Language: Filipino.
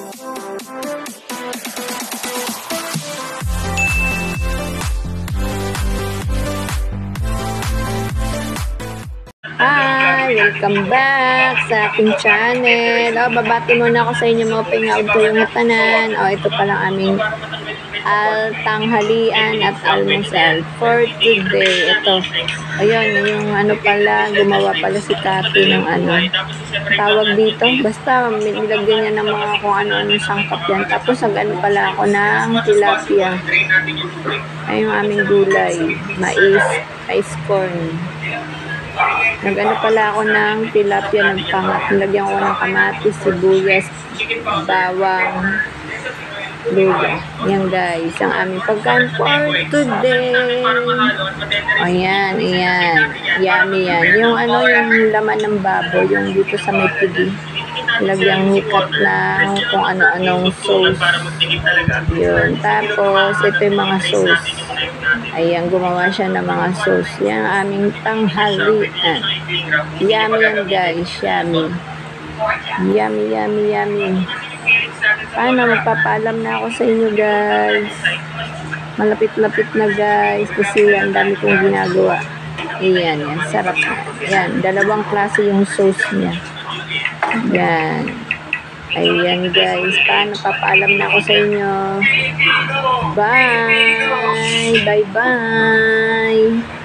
Hi! Welcome back sa aking channel. Babati muna ako sa inyo mga pingaog ko yung tanan. Ito palang aming tanghalian at almusal for today. Ito. Ayun, yung pala, gumawa pala si Kati ng tawag dito. Basta nilagyan niya ng mga kung ano-ano sangkap yan. Tapos pala ako ng tilapia. Ay yung aming gulay. Mais, ice corn. Pala ako ng tilapia ng pangat. Nilagyan ko ng kamatis, sibuyas, bawang, luya. Yan guys, ang aming pagkain for today. Ayan. Yummy yan. Yung yung laman ng baboy, yung dito sa may pigi. Nilagyan hikat ng kung ano-anong sauce. Yun. Tapos, ito yung mga sauce. Ayan, gumawa siya ng mga sauce. Yan ang aming tanghalian. Yummy yan guys, yummy. Yummy. Paano, magpapaalam na ako sa inyo guys. Malapit-lapit na guys kasi ang dami kong ginagawa. Ayan, sarap na. Yan, dalawang klase yung sauce niya. Yan. Ayan guys, paano, papaalam na ako sa inyo. Bye! Bye-bye!